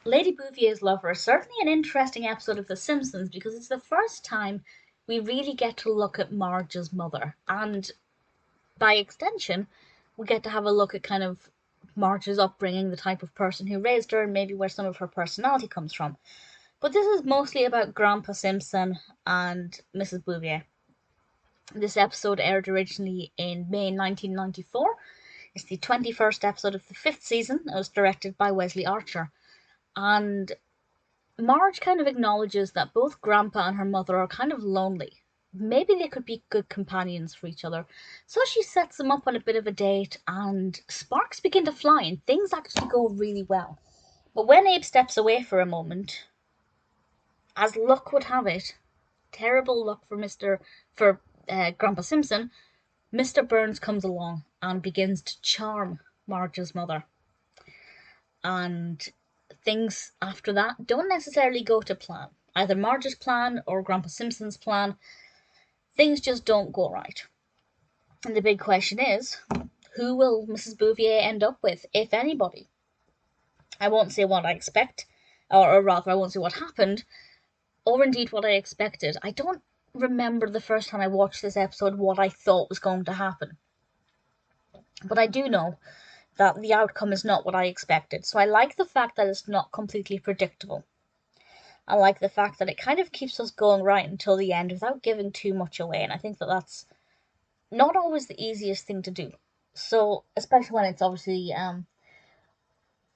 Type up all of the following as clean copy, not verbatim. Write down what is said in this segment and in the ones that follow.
Lady Bouvier's Lover is certainly an interesting episode of The Simpsons because it's the first time we really get to look at Marge's mother, and by extension, we get to have a look at kind of Marge's upbringing, the type of person who raised her, and maybe where some of her personality comes from. But this is mostly about Grandpa Simpson and Mrs. Bouvier. This episode aired originally in May 1994. It's the 21st episode of the 5th season. It was directed by Wes Archer. And Marge kind of acknowledges that both Grandpa and her mother are kind of lonely. Maybe they could be good companions for each other. So she sets them up on a bit of a date, and sparks begin to fly, and things actually go really well. But when Abe steps away for a moment, as luck would have it, terrible luck for Grandpa Simpson, Mr. Burns comes along and begins to charm Marge's mother. And things after that don't necessarily go to plan. Either Marge's plan or Grandpa Simpson's plan. Things just don't go right. And the big question is, who will Mrs. Bouvier end up with, if anybody? I won't say what I expect, or rather, I won't say what happened, or indeed what I expected. I don't remember the first time I watched this episode what I thought was going to happen. But I do know that the outcome is not what I expected. So I like the fact that it's not completely predictable. I like the fact that it kind of keeps us going right until the end without giving too much away. And I think that that's not always the easiest thing to do. So, especially when it's obviously, I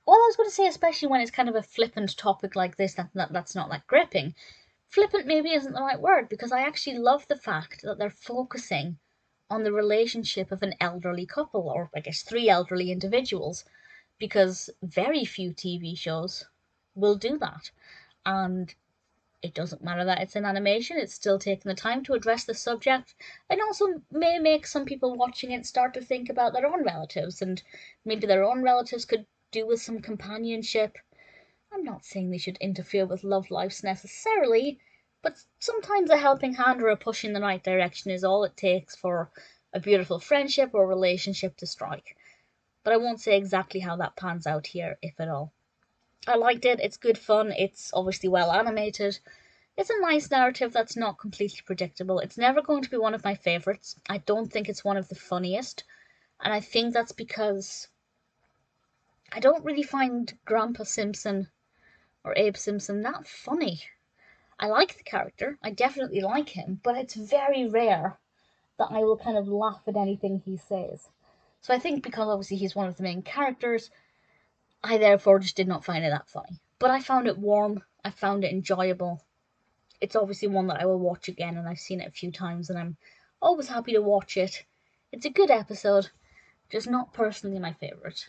was going to say, especially when it's kind of a flippant topic like this, that's not like gripping. Flippant maybe isn't the right word, because I actually love the fact that they're focusing on the relationship of an elderly couple, or I guess 3 elderly individuals, because very few TV shows will do that. And it doesn't matter that it's an animation, it's still taking the time to address the subject, and also may make some people watching it start to think about their own relatives, and maybe their own relatives could do with some companionship. I'm not saying they should interfere with love lives necessarily, but sometimes a helping hand or a push in the right direction is all it takes for a beautiful friendship or relationship to strike. But I won't say exactly how that pans out here, if at all. I liked it, it's good fun, it's obviously well animated. It's a nice narrative that's not completely predictable. It's never going to be one of my favourites. I don't think it's one of the funniest. And I think that's because I don't really find Grandpa Simpson or Abe Simpson that funny. I like the character, I definitely like him, but it's very rare that I will kind of laugh at anything he says. So I think because obviously he's one of the main characters, I therefore just did not find it that funny. But I found it warm, I found it enjoyable. It's obviously one that I will watch again, and I've seen it a few times, and I'm always happy to watch it. It's a good episode, just not personally my favourite.